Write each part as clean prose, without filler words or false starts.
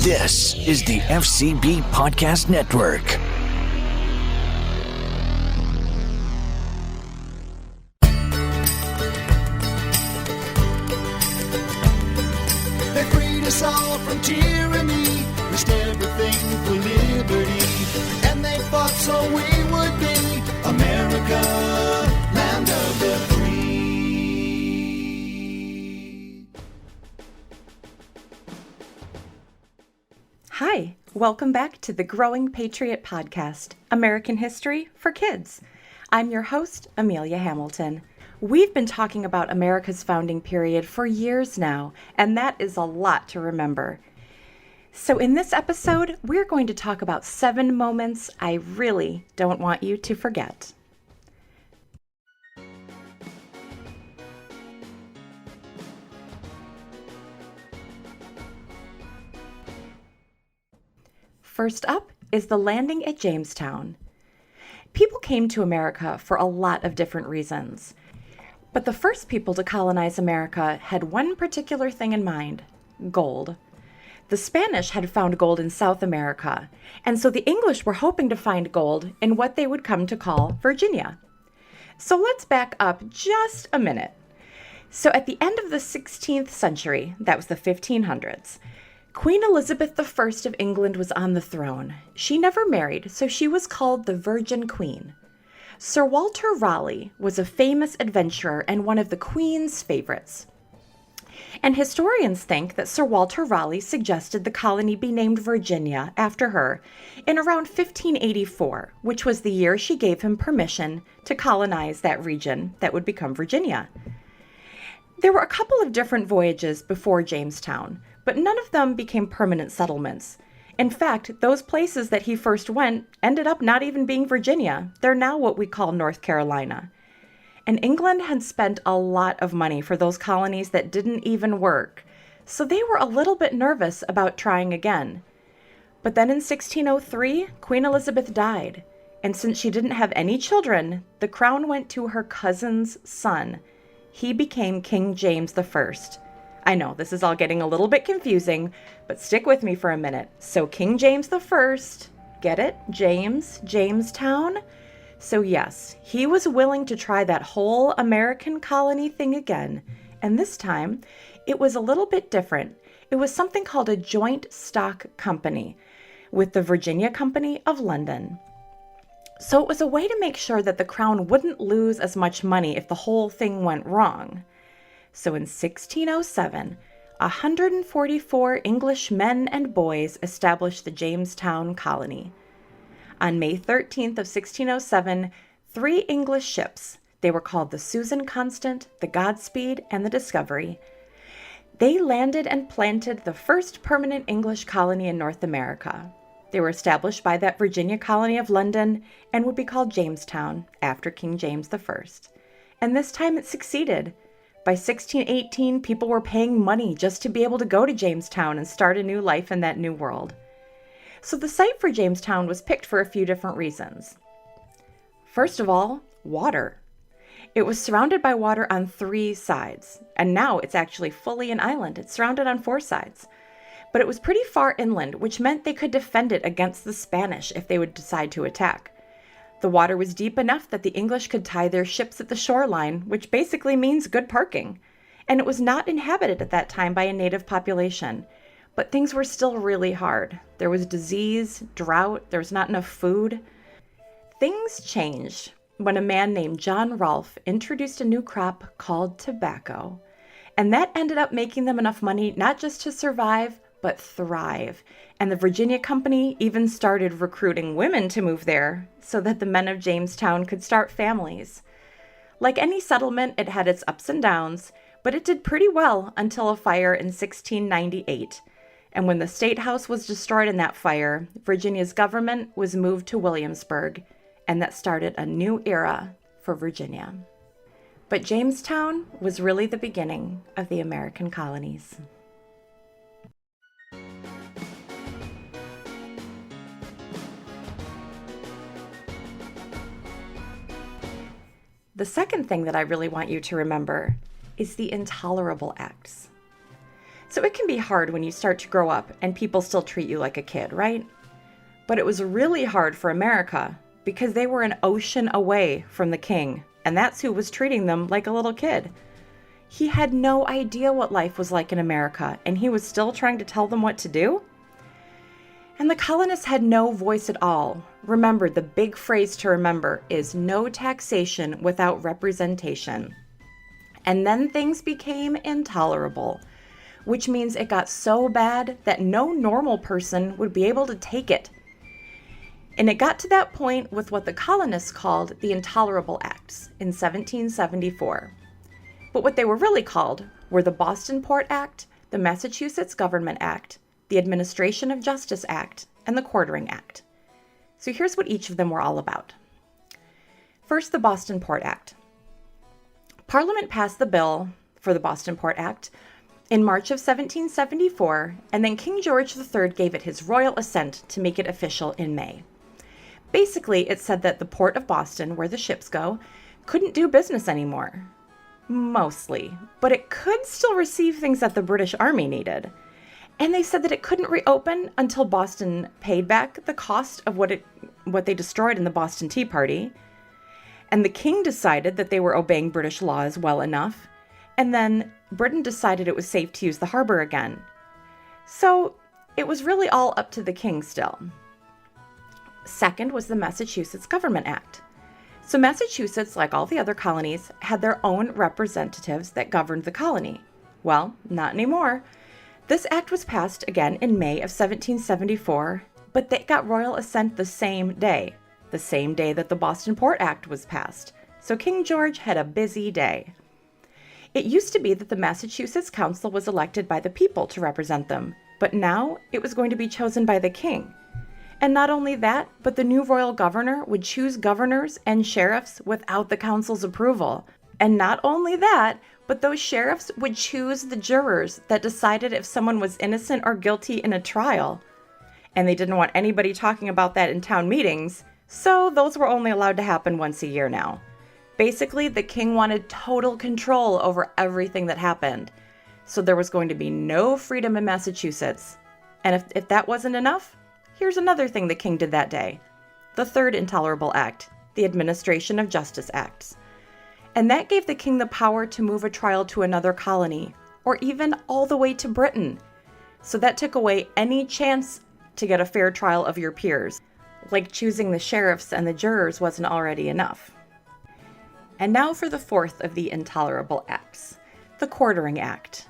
This is the FCB Podcast Network. They freed us all from tyranny, risked everything for liberty, and they fought so we would be America, land of the free. Hi, welcome back to the Growing Patriot Podcast, American History for Kids. I'm your host, Amelia Hamilton. We've been talking about America's founding period for years now, and that is a lot to remember. So in this episode, we're going to talk about 7 moments I really don't want you to forget. First up is the landing at Jamestown. People came to America for a lot of different reasons. But the first people to colonize America had one particular thing in mind: gold. The Spanish had found gold in South America, and so the English were hoping to find gold in what they would come to call Virginia. So let's back up just a minute. So at the end of the 16th century, that was the 1500s, Queen Elizabeth I of England was on the throne. She never married, so she was called the Virgin Queen. Sir Walter Raleigh was a famous adventurer and one of the Queen's favorites. And historians think that Sir Walter Raleigh suggested the colony be named Virginia after her in around 1584, which was the year she gave him permission to colonize that region that would become Virginia. There were a couple of different voyages before Jamestown, but none of them became permanent settlements. In fact, those places that he first went ended up not even being Virginia. They're now what we call North Carolina. And England had spent a lot of money for those colonies that didn't even work, so they were a little bit nervous about trying again. But then in 1603, Queen Elizabeth died, and since she didn't have any children, the crown went to her cousin's son. He became King James I. I know, this is all getting a little bit confusing, but stick with me for a minute. So King James I, get it? James, Jamestown? So yes, he was willing to try that whole American colony thing again, and this time it was a little bit different. It was something called a joint stock company with the Virginia Company of London. So it was a way to make sure that the crown wouldn't lose as much money if the whole thing went wrong. So in 1607, 144 English men and boys established the Jamestown colony. On May 13th of 1607, 3 English ships, they were called the Susan Constant, the Godspeed, and the Discovery, they landed and planted the first permanent English colony in North America. They were established by that Virginia colony of London and would be called Jamestown after King James I. And this time it succeeded. By 1618, people were paying money just to be able to go to Jamestown and start a new life in that new world. So the site for Jamestown was picked for a few different reasons. First of all, water. It was surrounded by water on 3 sides, and now it's actually fully an island. It's surrounded on 4 sides. But it was pretty far inland, which meant they could defend it against the Spanish if they would decide to attack. The water was deep enough that the English could tie their ships at the shoreline, which basically means good parking. And it was not inhabited at that time by a native population. But things were still really hard. There was disease, drought, there was not enough food. Things changed when a man named John Rolfe introduced a new crop called tobacco. And that ended up making them enough money not just to survive, but thrive. And the Virginia Company even started recruiting women to move there so that the men of Jamestown could start families. Like any settlement, it had its ups and downs, but it did pretty well until a fire in 1698. And when the State House was destroyed in that fire, Virginia's government was moved to Williamsburg, and that started a new era for Virginia. But Jamestown was really the beginning of the American colonies. The second thing that I really want you to remember is the intolerable acts. So So it can be hard when you start to grow up and people still treat you like a kid, right? But it was really hard for America because they were an ocean away from the king, and that's who was treating them like a little kid. He had no idea what life was like in America, and he was still trying to tell them what to do? And the colonists had no voice at all. Remember, the big phrase to remember is no taxation without representation. And then things became intolerable, which means it got so bad that no normal person would be able to take it. And it got to that point with what the colonists called the Intolerable Acts in 1774. But what they were really called were the Boston Port Act, the Massachusetts Government Act, the Administration of Justice Act, and the Quartering Act. So here's what each of them were all about. First, the Boston Port Act. Parliament passed the bill for the Boston Port Act in March of 1774, and then King George III gave it his royal assent to make it official in May. Basically, it said that the port of Boston, where the ships go, couldn't do business anymore. Mostly, but it could still receive things that the British Army needed. And they said that it couldn't reopen until Boston paid back the cost of what they destroyed in the Boston Tea Party. And the king decided that they were obeying British laws well enough. And then Britain decided it was safe to use the harbor again. So it was really all up to the king still. Second was the Massachusetts Government Act. So Massachusetts, like all the other colonies, had their own representatives that governed the colony. Well, not anymore. This act was passed again in May of 1774, but they got royal assent the same day that the Boston Port Act was passed. So King George had a busy day. It used to be that the Massachusetts Council was elected by the people to represent them, but now it was going to be chosen by the king. And not only that, but the new royal governor would choose governors and sheriffs without the council's approval. And not only that, but those sheriffs would choose the jurors that decided if someone was innocent or guilty in a trial. And they didn't want anybody talking about that in town meetings, so those were only allowed to happen once a year now. Basically, the king wanted total control over everything that happened. So there was going to be no freedom in Massachusetts. And if that wasn't enough, here's another thing the king did that day. The third Intolerable Act, the Administration of Justice Acts. And that gave the king the power to move a trial to another colony, or even all the way to Britain. So that took away any chance to get a fair trial of your peers, like choosing the sheriffs and the jurors wasn't already enough. And now for the fourth of the Intolerable Acts, the Quartering Act.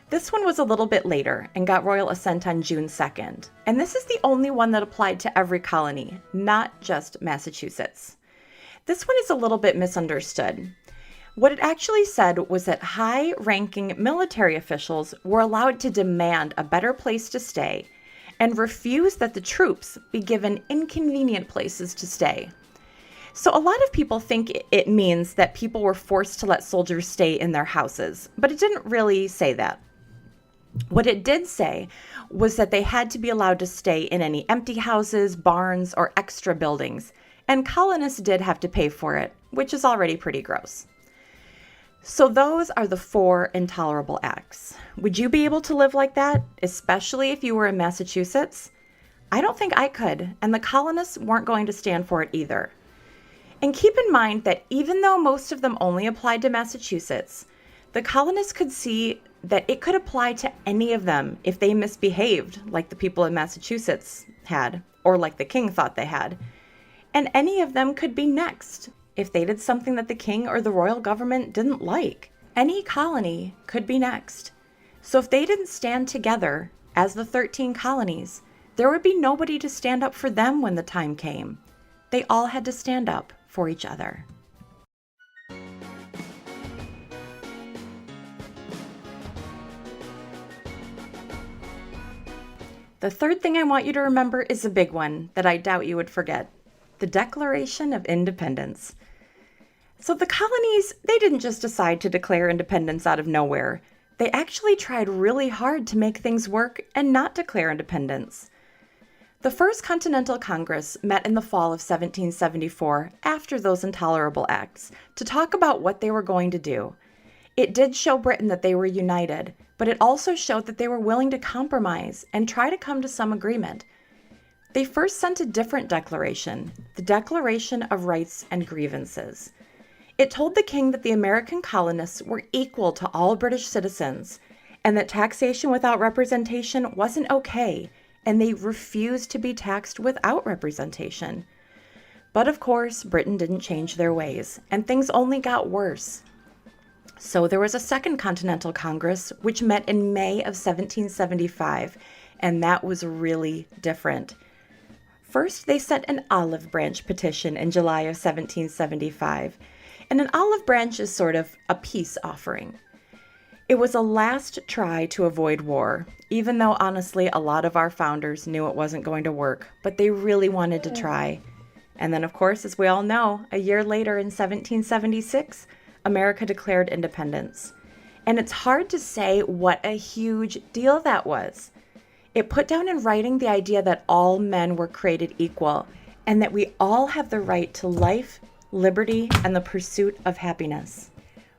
This one was a little bit later and got royal assent on June 2nd. And this is the only one that applied to every colony, not just Massachusetts. This one is a little bit misunderstood. What it actually said was that high-ranking military officials were allowed to demand a better place to stay and refuse that the troops be given inconvenient places to stay. So a lot of people think it means that people were forced to let soldiers stay in their houses, but it didn't really say that. What it did say was that they had to be allowed to stay in any empty houses, barns, or extra buildings, and colonists did have to pay for it, which is already pretty gross. So those are the 4 Intolerable Acts. Would you be able to live like that, especially if you were in Massachusetts? I don't think I could, and the colonists weren't going to stand for it either. And keep in mind that even though most of them only applied to Massachusetts, the colonists could see that it could apply to any of them if they misbehaved, like the people in Massachusetts had, or like the king thought they had. And any of them could be next if they did something that the king or the royal government didn't like. Any colony could be next. So if they didn't stand together as the 13 colonies, there would be nobody to stand up for them when the time came. They all had to stand up for each other. The third thing I want you to remember is a big one that I doubt you would forget. The Declaration of Independence. So the colonies, they didn't just decide to declare independence out of nowhere. They actually tried really hard to make things work and not declare independence. The First Continental Congress met in the fall of 1774 after those Intolerable Acts to talk about what they were going to do. It did show Britain that they were united, but it also showed that they were willing to compromise and try to come to some agreement. They first sent a different declaration, the Declaration of Rights and Grievances. It told the king that the American colonists were equal to all British citizens and that taxation without representation wasn't okay, and they refused to be taxed without representation. But of course, Britain didn't change their ways, and things only got worse. So there was a Second Continental Congress, which met in May of 1775, and that was really different. First, they sent an olive branch petition in July of 1775, and an olive branch is sort of a peace offering. It was a last try to avoid war, even though honestly a lot of our founders knew it wasn't going to work, but they really wanted to try. And then of course, as we all know, a year later in 1776, America declared independence. And it's hard to say what a huge deal that was. It put down in writing the idea that all men were created equal and that we all have the right to life, liberty, and the pursuit of happiness.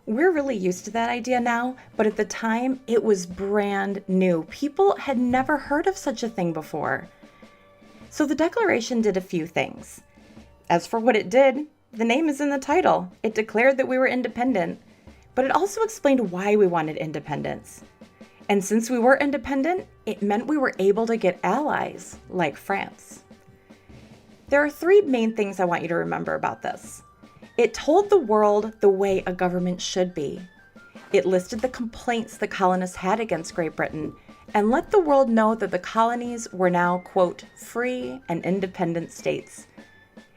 We're really used to that idea now, but at the time, it was brand new. People had never heard of such a thing before. So the Declaration did a few things. As for what it did, the name is in the title. It declared that we were independent, but it also explained why we wanted independence. And since we were independent, it meant we were able to get allies, like France. There are three main things I want you to remember about this. It told the world the way a government should be. It listed the complaints the colonists had against Great Britain and let the world know that the colonies were now, quote, free and independent states.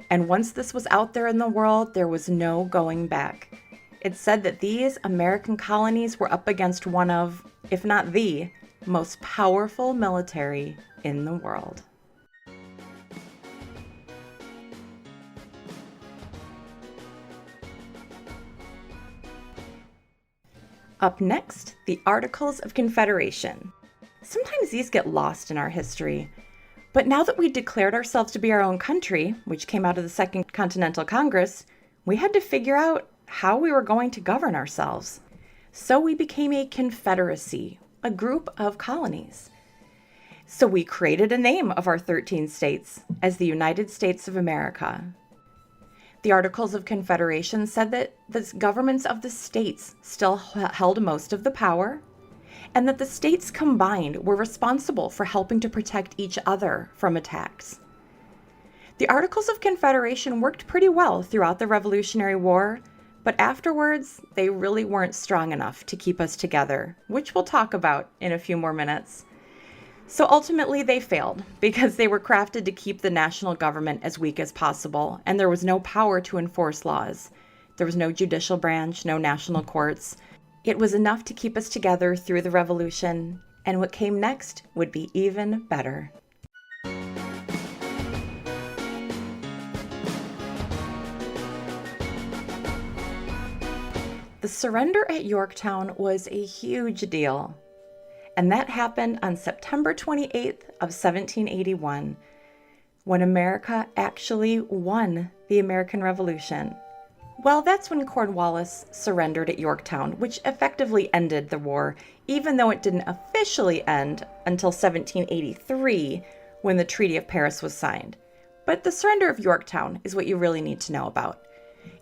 And once this was out there in the world, there was no going back. It said that these American colonies were up against one of, if not the, most powerful military in the world. Up next, the Articles of Confederation. Sometimes these get lost in our history, but now that we declared ourselves to be our own country, which came out of the Second Continental Congress, we had to figure out how we were going to govern ourselves. So we became a confederacy, a group of colonies. So we created a name of our 13 states as the United States of America. The Articles of Confederation said that the governments of the states still held most of the power, and that the states combined were responsible for helping to protect each other from attacks. The Articles of Confederation worked pretty well throughout the Revolutionary War, but afterwards, they really weren't strong enough to keep us together, which we'll talk about in a few more minutes. So ultimately, they failed because they were crafted to keep the national government as weak as possible, and there was no power to enforce laws. There was no judicial branch, no national courts. It was enough to keep us together through the Revolution, and what came next would be even better. The surrender at Yorktown was a huge deal, and that happened on September 28th of 1781, when America actually won the American Revolution. Well, that's when Cornwallis surrendered at Yorktown, which effectively ended the war, even though it didn't officially end until 1783, when the Treaty of Paris was signed. But the surrender of Yorktown is what you really need to know about.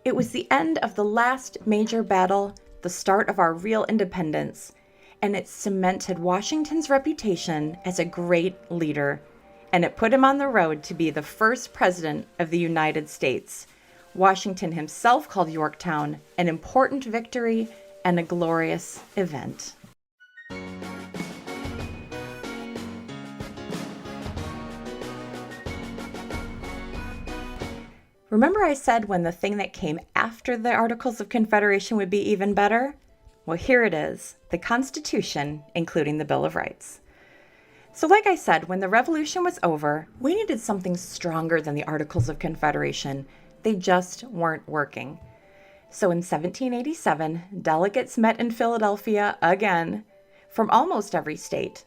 It was the end of the last major battle, the start of our real independence, and it cemented Washington's reputation as a great leader, and it put him on the road to be the first president of the United States. Washington himself called Yorktown an important victory and a glorious event. Remember I said when the thing that came after the Articles of Confederation would be even better? Well, here it is, the Constitution, including the Bill of Rights. So like I said, when the Revolution was over, we needed something stronger than the Articles of Confederation. They just weren't working. So in 1787, delegates met in Philadelphia again from almost every state.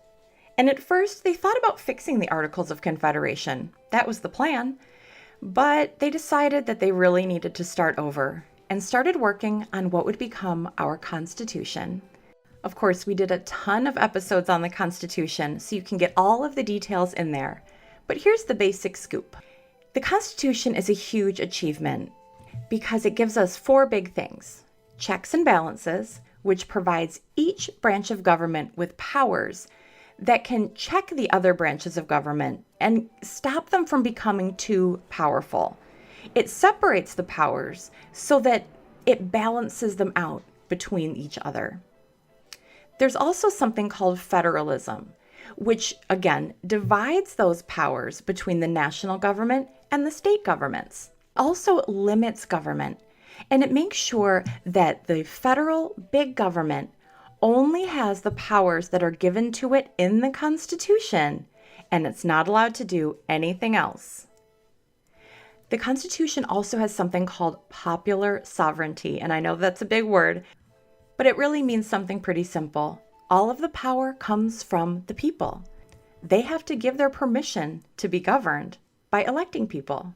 And at first, they thought about fixing the Articles of Confederation. That was the plan. But they decided that they really needed to start over and started working on what would become our Constitution. Of course, we did a ton of episodes on the Constitution, so you can get all of the details in there. But here's the basic scoop. The Constitution is a huge achievement because it gives us 4 big things. Checks and balances, which provides each branch of government with powers that can check the other branches of government and stop them from becoming too powerful. It separates the powers so that it balances them out between each other. There's also something called federalism, which again divides those powers between the national government and the state governments. Also limits government, and it makes sure that the federal big government only has the powers that are given to it in the Constitution, and it's not allowed to do anything else. The Constitution also has something called popular sovereignty, and I know that's a big word, but it really means something pretty simple. All of the power comes from the people. They have to give their permission to be governed by electing people.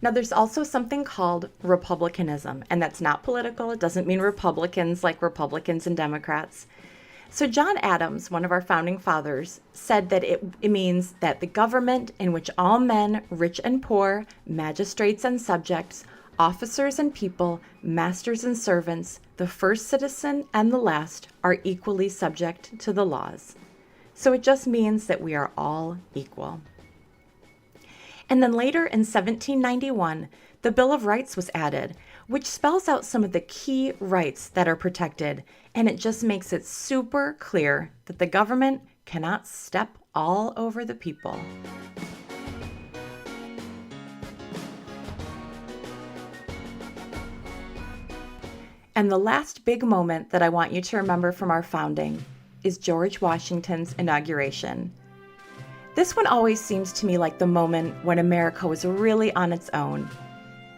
Now, there's also something called republicanism, and that's not political. It doesn't mean Republicans like Republicans and Democrats. So John Adams, one of our founding fathers, said that it means that the government in which all men, rich and poor, magistrates and subjects, officers and people, masters and servants, the first citizen and the last, are equally subject to the laws. So it just means that we are all equal. And then later in 1791, the Bill of Rights was added, which spells out some of the key rights that are protected, and it just makes it super clear that the government cannot step all over the people. And the last big moment that I want you to remember from our founding is George Washington's inauguration. This one always seems to me like the moment when America was really on its own.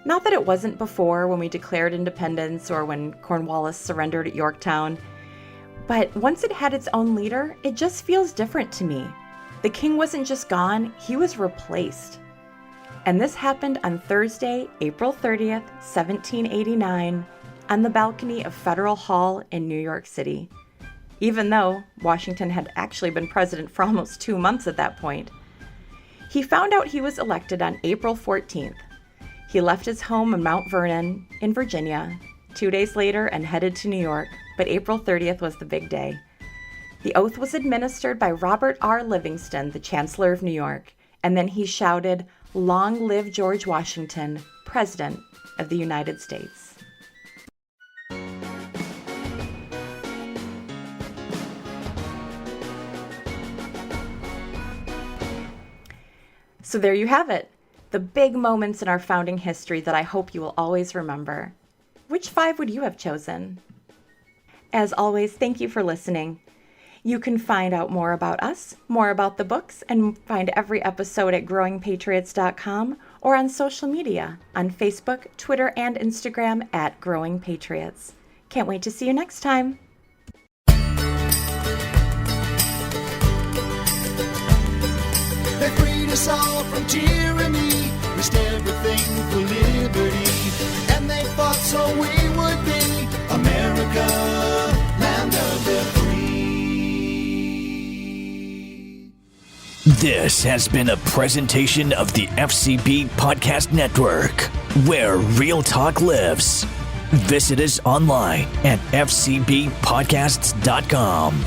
Not that it wasn't before when we declared independence or when Cornwallis surrendered at Yorktown, but once it had its own leader, it just feels different to me. The king wasn't just gone, he was replaced. And this happened on Thursday, April 30th, 1789, on the balcony of Federal Hall in New York City. Even though Washington had actually been president for almost 2 months at that point. He found out he was elected on April 14th. He left his home in Mount Vernon in Virginia 2 days later and headed to New York, but April 30th was the big day. The oath was administered by Robert R. Livingston, the Chancellor of New York, and then he shouted, "Long live George Washington, President of the United States." So there you have it, the big moments in our founding history that I hope you will always remember. Which 5 would you have chosen? As always, thank you for listening. You can find out more about us, more about the books, and find every episode at growingpatriots.com or on social media on Facebook, Twitter, and Instagram at Growing Patriots. Can't wait to see you next time. They freed us all from tyranny, risked everything for liberty, and they fought so we would be America, land of the free. This has been a presentation of the FCB Podcast Network, where real talk lives. Visit us online at fcbpodcasts.com.